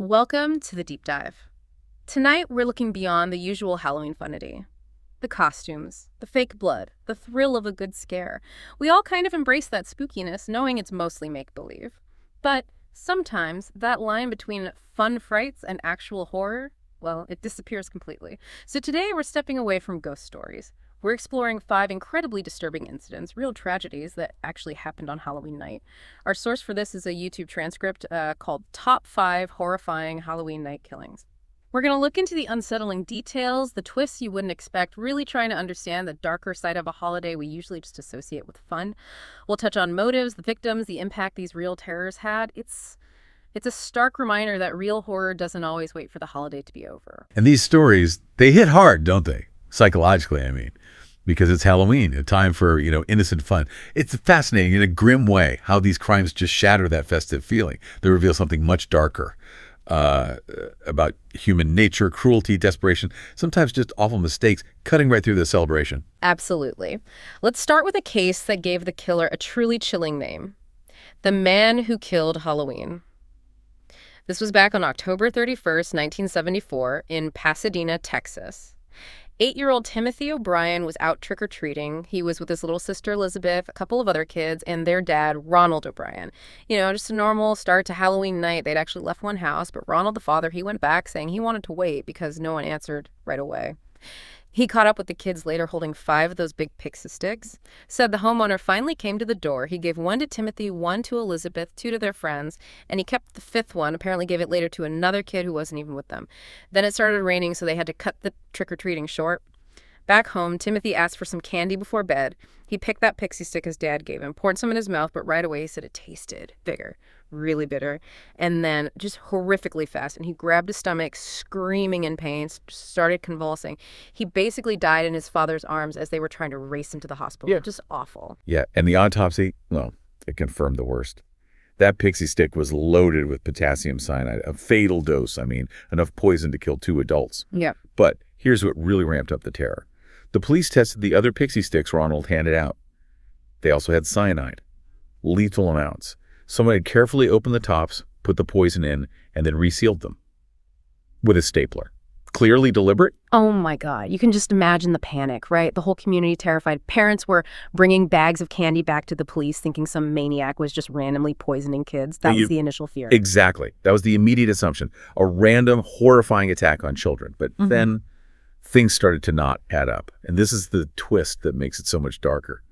Welcome to the deep dive. Tonight, we're looking beyond the usual Halloween funity. The costumes, the fake blood, the thrill of a good scare. We all kind of embrace that spookiness, knowing it's mostly make-believe. But sometimes that line between fun frights and actual horror, well, it disappears completely. So today, we're stepping away from ghost stories. We're exploring 5 incredibly disturbing incidents, real tragedies that actually happened on Halloween night. Our source for this is a YouTube transcript called Top 5 Horrifying Halloween Night Killings. We're going to look into the unsettling details, the twists you wouldn't expect, really trying to understand the darker side of a holiday we usually just associate with fun. We'll touch on motives, the victims, the impact these real terrors had. It's a stark reminder that real horror doesn't always wait for the holiday to be over. And these stories, they hit hard, don't they? Psychologically, I mean, because it's Halloween, a time for, innocent fun. It's fascinating in a grim way how these crimes just shatter that festive feeling. They reveal something much darker about human nature, cruelty, desperation, sometimes just awful mistakes, cutting right through the celebration. Absolutely. Let's start with a case that gave the killer a truly chilling name. The Man Who Killed Halloween. This was back on October 31st, 1974, in Pasadena, Texas. 8-year-old Timothy O'Bryan was out trick-or-treating. He was with his little sister Elizabeth, a couple of other kids, and their dad, Ronald O'Bryan. Just a normal start to Halloween night. They'd actually left one house, but Ronald, the father, he went back saying he wanted to wait because no one answered right away. He caught up with the kids later holding 5 of those big Pixie Sticks. Said the homeowner finally came to the door. He gave 1 to Timothy, 1 to Elizabeth, 2 to their friends, and he kept the 5th one, apparently gave it later to another kid who wasn't even with them. Then it started raining, so they had to cut the trick-or-treating short. Back home, Timothy asked for some candy before bed. He picked that Pixie Stick his dad gave him, poured some in his mouth, but right away he said it tasted bitter, really bitter, and then just horrifically fast. And he grabbed his stomach, screaming in pain, started convulsing. He basically died in his father's arms as they were trying to race him to the hospital. Yeah. Just awful. Yeah, and the autopsy, well, it confirmed the worst. That Pixie Stick was loaded with potassium cyanide, a fatal dose. Enough poison to kill 2 adults. Yeah. But here's what really ramped up the terror. The police tested the other Pixie Sticks Ronald handed out. They also had cyanide, lethal amounts. Someone had carefully opened the tops, put the poison in, and then resealed them with a stapler. Clearly deliberate. Oh my God. You can just imagine the panic, right? The whole community terrified. Parents were bringing bags of candy back to the police thinking some maniac was just randomly poisoning kids. That was the initial fear. Exactly. That was the immediate assumption. A random, horrifying attack on children. But then things started to not add up. And this is the twist that makes it so much darker.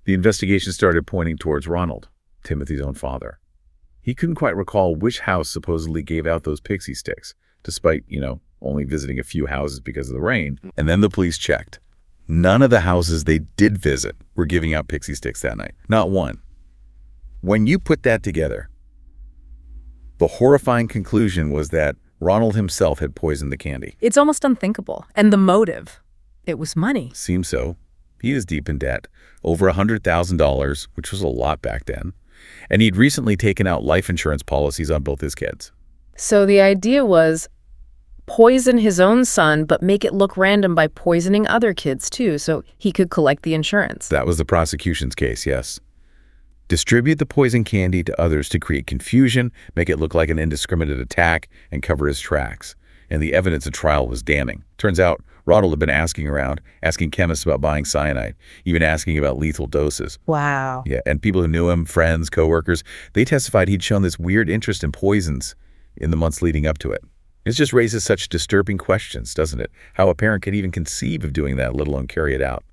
The investigation started pointing towards Ronald, Timothy's own father. He couldn't quite recall which house supposedly gave out those Pixie Sticks, despite, only visiting a few houses because of the rain. And then the police checked. None of the houses they did visit were giving out Pixie Sticks that night. Not one. When you put that together, the horrifying conclusion was that Ronald himself had poisoned the candy. It's almost unthinkable. And the motive? It was money. Seems so. He is deep in debt, over $100,000, which was a lot back then. And he'd recently taken out life insurance policies on both his kids. So the idea was poison his own son, but make it look random by poisoning other kids too, so he could collect the insurance. That was the prosecution's case, yes. Distribute the poison candy to others to create confusion, make it look like an indiscriminate attack, and cover his tracks. And the evidence at trial was damning. Turns out Ronald had been asking around, asking chemists about buying cyanide, even asking about lethal doses. Wow. Yeah, and people who knew him, friends, coworkers, they testified he'd shown this weird interest in poisons in the months leading up to it. It just raises such disturbing questions, doesn't it? How a parent could even conceive of doing that, let alone carry it out.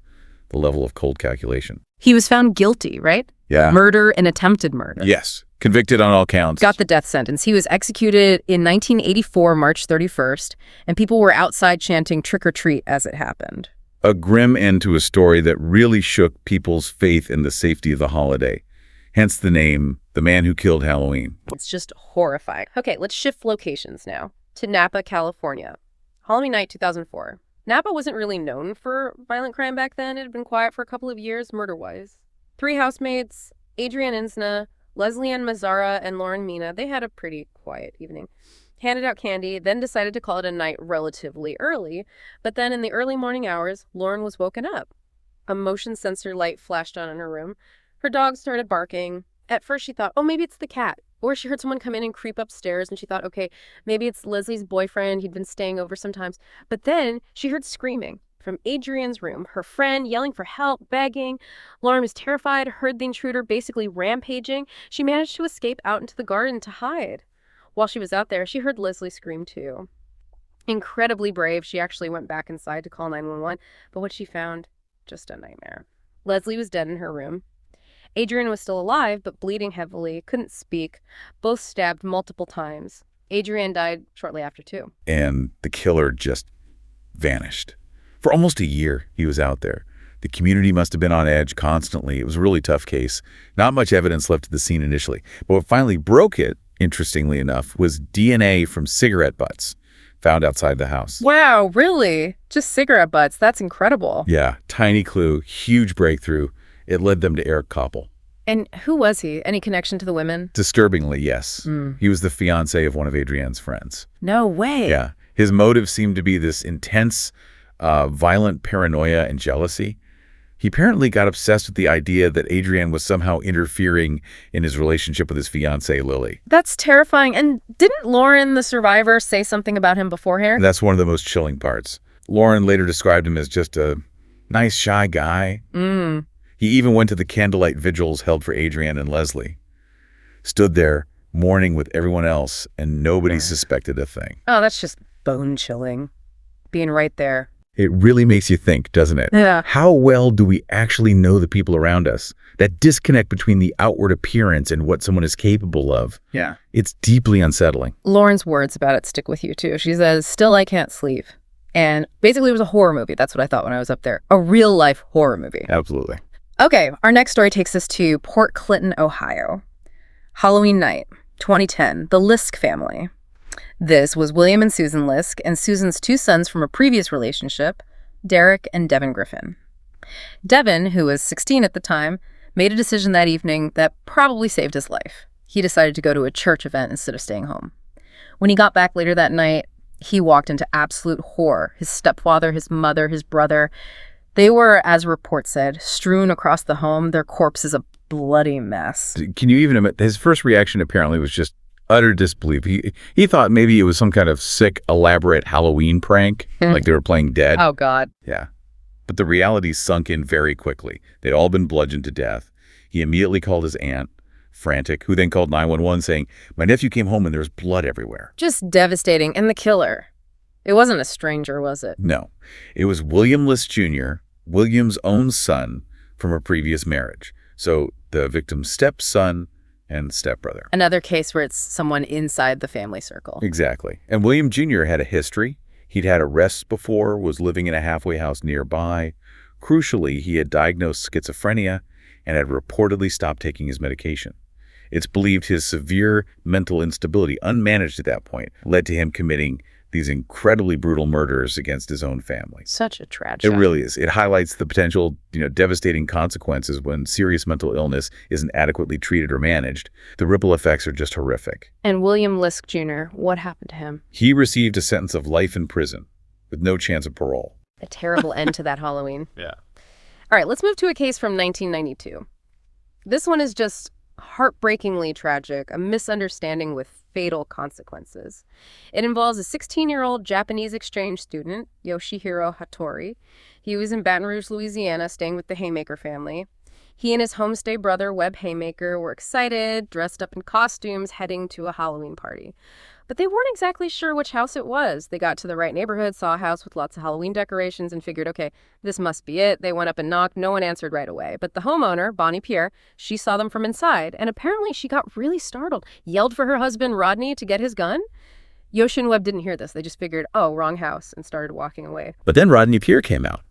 The level of cold calculation. He was found guilty, right? Yeah. Murder and attempted murder. Yes. Convicted on all counts. Got the death sentence. He was executed in 1984, March 31st, and people were outside chanting trick or treat as it happened. A grim end to a story that really shook people's faith in the safety of the holiday. Hence the name, The Man Who Killed Halloween. It's just horrifying. Okay, let's shift locations now to Napa, California. Halloween night 2004. Napa wasn't really known for violent crime back then. It had been quiet for a couple of years, murder-wise. 3 housemates, Adrianne Insna, Leslie Ann Mazara, and Lauren Mina, they had a pretty quiet evening. Handed out candy, then decided to call it a night relatively early. But then in the early morning hours, Lauren was woken up. A motion sensor light flashed on in her room. Her dog started barking. At first she thought, oh, maybe it's the cat. Or she heard someone come in and creep upstairs, and she thought, okay, maybe it's Leslie's boyfriend. He'd been staying over sometimes. But then she heard screaming from Adrianne's room, her friend yelling for help, begging. Lauren was terrified, heard the intruder basically rampaging. She managed to escape out into the garden to hide. While she was out there, she heard Leslie scream too. Incredibly brave, she actually went back inside to call 911, but what she found, just a nightmare. Leslie was dead in her room. Adrianne was still alive, but bleeding heavily, couldn't speak, both stabbed multiple times. Adrianne died shortly after, too. And the killer just vanished. For almost a year, he was out there. The community must have been on edge constantly. It was a really tough case. Not much evidence left at the scene initially. But what finally broke it, interestingly enough, was DNA from cigarette butts found outside the house. Wow, really? Just cigarette butts. That's incredible. Yeah, tiny clue, huge breakthrough. It led them to Eric Coppel. And who was he? Any connection to the women? Disturbingly, yes. He was the fiancé of one of Adrianne's friends. No way. Yeah. His motive seemed to be this intense, violent paranoia and jealousy. He apparently got obsessed with the idea that Adrianne was somehow interfering in his relationship with his fiancée, Lily. That's terrifying. And didn't Lauren, the survivor, say something about him beforehand? That's one of the most chilling parts. Lauren later described him as just a nice, shy guy. He even went to the candlelight vigils held for Adrianne and Leslie. Stood there, mourning with everyone else, and nobody suspected a thing. Oh, that's just bone-chilling. Being right there. It really makes you think, doesn't it? Yeah. How well do we actually know the people around us? That disconnect between the outward appearance and what someone is capable of. Yeah. It's deeply unsettling. Lauren's words about it stick with you, too. She says, still I can't sleep. And basically it was a horror movie. That's what I thought when I was up there. A real-life horror movie. Absolutely. Okay, our next story takes us to Port Clinton, Ohio. Halloween night, 2010, the Lisk family. This was William and Susan Lisk and Susan's two sons from a previous relationship, Derek and Devin Griffin. Devin, who was 16 at the time, made a decision that evening that probably saved his life. He decided to go to a church event instead of staying home. When he got back later that night, he walked into absolute horror. His stepfather, his mother, his brother, they were, as reports said, strewn across the home, their corpses a bloody mess. Can you even admit, his first reaction apparently was just utter disbelief. He thought maybe it was some kind of sick, elaborate Halloween prank, like they were playing dead. Oh, God. Yeah. But the reality sunk in very quickly. They'd all been bludgeoned to death. He immediately called his aunt, frantic, who then called 911 saying, "My nephew came home and there was blood everywhere." Just devastating. And the killer, it wasn't a stranger, was it? No. It was William Lisk Jr., William's own son from a previous marriage. So the victim's stepson and stepbrother. Another case where it's someone inside the family circle. Exactly. And William Jr. had a history. He'd had arrests before, was living in a halfway house nearby. Crucially, he had diagnosed schizophrenia and had reportedly stopped taking his medication. It's believed his severe mental instability, unmanaged at that point, led to him committing these incredibly brutal murders against his own family. Such a tragedy. It really is. It highlights the potential, devastating consequences when serious mental illness isn't adequately treated or managed. The ripple effects are just horrific. And William Lisk Jr., what happened to him? He received a sentence of life in prison with no chance of parole. A terrible end to that Halloween. Yeah. All right, let's move to a case from 1992. This one is just heartbreakingly tragic, a misunderstanding with fatal consequences. It involves a 16-year-old Japanese exchange student, Yoshihiro Hattori. He was in Baton Rouge, Louisiana, staying with the Haymaker family. He and his homestay brother, Webb Haymaker, were excited, dressed up in costumes, heading to a Halloween party. But they weren't exactly sure which house it was. They got to the right neighborhood, saw a house with lots of Halloween decorations, and figured, okay, this must be it. They went up and knocked. No one answered right away. But the homeowner, Bonnie Pierre, she saw them from inside, and apparently she got really startled, yelled for her husband, Rodney, to get his gun. Yoshi and Webb didn't hear this. They just figured, oh, wrong house, and started walking away. But then Rodney Pierre came out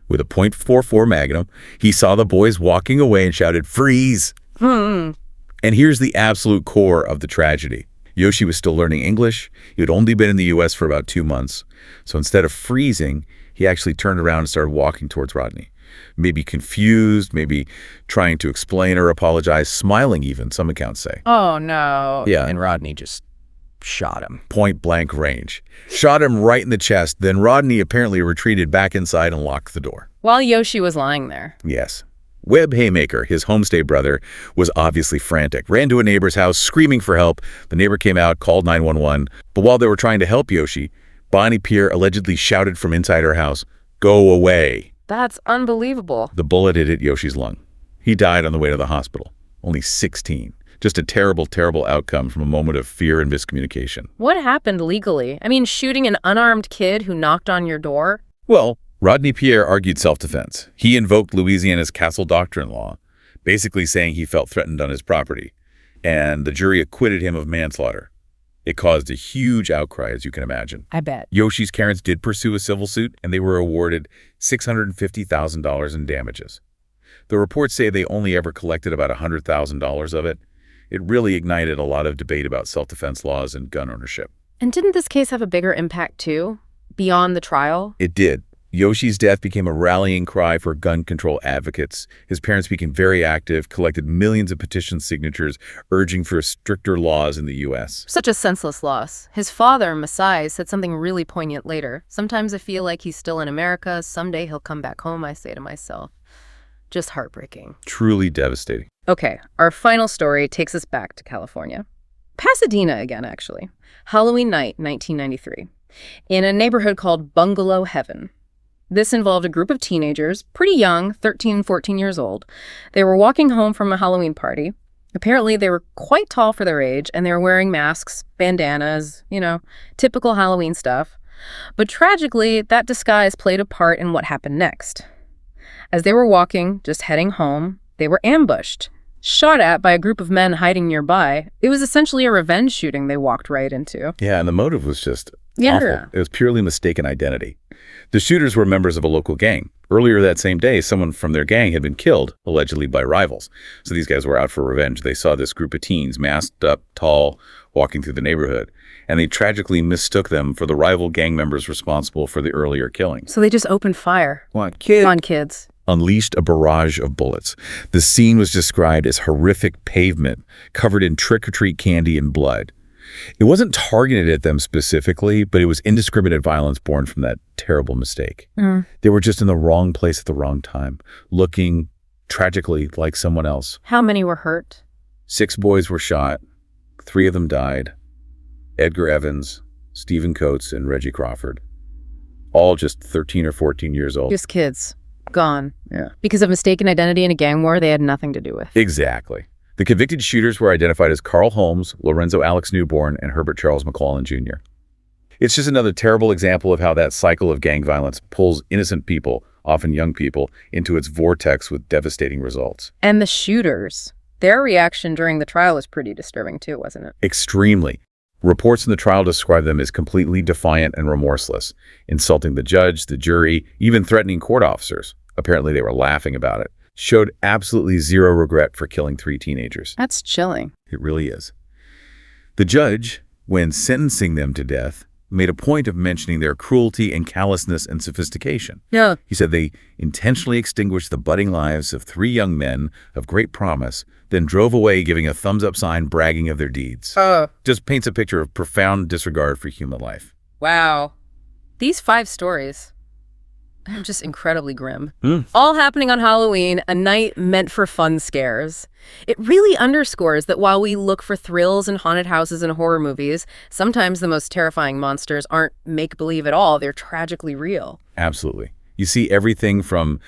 with a .44 Magnum. He saw the boys walking away and shouted, "Freeze!" And here's the absolute core of the tragedy. Yoshi was still learning English. He had only been in the U.S. for about 2 months. So instead of freezing, he actually turned around and started walking towards Rodney. Maybe confused, maybe trying to explain or apologize, smiling even, some accounts say. Oh, no. Yeah. And Rodney just shot him. Point blank range. Shot him right in the chest. Then Rodney apparently retreated back inside and locked the door. While Yoshi was lying there. Yes. Webb Haymaker, his homestay brother, was obviously frantic. Ran to a neighbor's house, screaming for help. The neighbor came out, called 911. But while they were trying to help Yoshi, Bonnie Pierre allegedly shouted from inside her house, "Go away." That's unbelievable. The bullet had hit Yoshi's lung. He died on the way to the hospital. Only 16. Just a terrible, terrible outcome from a moment of fear and miscommunication. What happened legally? I mean, shooting an unarmed kid who knocked on your door? Well, Rodney Pierre argued self-defense. He invoked Louisiana's Castle Doctrine law, basically saying he felt threatened on his property, and the jury acquitted him of manslaughter. It caused a huge outcry, as you can imagine. I bet. Yoshi's parents did pursue a civil suit, and they were awarded $650,000 in damages. The reports say they only ever collected about $100,000 of it. It really ignited a lot of debate about self-defense laws and gun ownership. And didn't this case have a bigger impact, too? Beyond the trial? It did. Yoshi's death became a rallying cry for gun control advocates. His parents became very active, collected millions of petition signatures urging for stricter laws in the U.S. Such a senseless loss. His father, Masai, said something really poignant later. "Sometimes I feel like he's still in America. Someday he'll come back home," I say to myself. Just heartbreaking. Truly devastating. Okay, our final story takes us back to California. Pasadena again, actually. Halloween night, 1993. In a neighborhood called Bungalow Heaven. This involved a group of teenagers, pretty young, 13, 14 years old. They were walking home from a Halloween party. Apparently, they were quite tall for their age, and they were wearing masks, bandanas, typical Halloween stuff. But tragically, that disguise played a part in what happened next. As they were walking, just heading home, they were ambushed, shot at by a group of men hiding nearby. It was essentially a revenge shooting they walked right into. Yeah, and the motive was just awful. It was purely mistaken identity. The shooters were members of a local gang. Earlier that same day, someone from their gang had been killed, allegedly by rivals. So these guys were out for revenge. They saw this group of teens, masked up, tall, walking through the neighborhood, and they tragically mistook them for the rival gang members responsible for the earlier killings. So they just opened fire. On kids. Unleashed a barrage of bullets. The scene was described as horrific pavement, covered in trick-or-treat candy and blood. It wasn't targeted at them specifically, but it was indiscriminate violence born from that terrible mistake. They were just in the wrong place at the wrong time, looking tragically like someone else. How many were hurt? 6 boys were shot. 3 of them died. Edgar Evans, Stephen Coates, and Reggie Crawford. All just 13 or 14 years old. Just kids. Gone. Yeah. Because of mistaken identity in a gang war they had nothing to do with. Exactly. The convicted shooters were identified as Carl Holmes, Lorenzo Alex Newborn, and Herbert Charles McClellan Jr. It's just another terrible example of how that cycle of gang violence pulls innocent people, often young people, into its vortex with devastating results. And the shooters, their reaction during the trial was pretty disturbing too, wasn't it? Extremely. Reports in the trial describe them as completely defiant and remorseless, insulting the judge, the jury, even threatening court officers. Apparently they were laughing about it. Showed absolutely zero regret for killing 3 teenagers. That's chilling. It really is. The judge, when sentencing them to death, made a point of mentioning their cruelty and callousness and sophistication. Yeah. He said they intentionally extinguished the budding lives of 3 young men of great promise, then drove away giving a thumbs-up sign bragging of their deeds. Just paints a picture of profound disregard for human life. Wow. These 5 stories are just incredibly grim. All happening on Halloween, a night meant for fun scares. It really underscores that while we look for thrills in haunted houses and horror movies, sometimes the most terrifying monsters aren't make-believe at all. They're tragically real. Absolutely. You see everything from,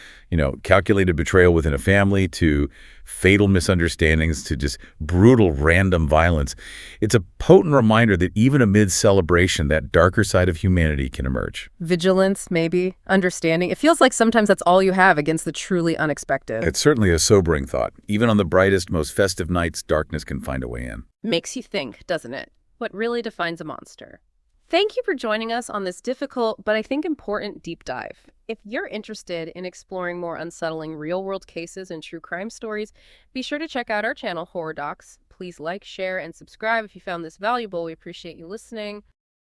calculated betrayal within a family to fatal misunderstandings to just brutal random violence. It's a potent reminder that even amid celebration, that darker side of humanity can emerge. Vigilance, maybe, understanding. It feels like sometimes that's all you have against the truly unexpected. It's certainly a sobering thought. Even on the brightest, most festive nights, darkness can find a way in. Makes you think, doesn't it? What really defines a monster? Thank you for joining us on this difficult, but I think important deep dive. If you're interested in exploring more unsettling real-world cases and true crime stories, be sure to check out our channel, Horror Docs. Please like, share, and subscribe if you found this valuable. We appreciate you listening.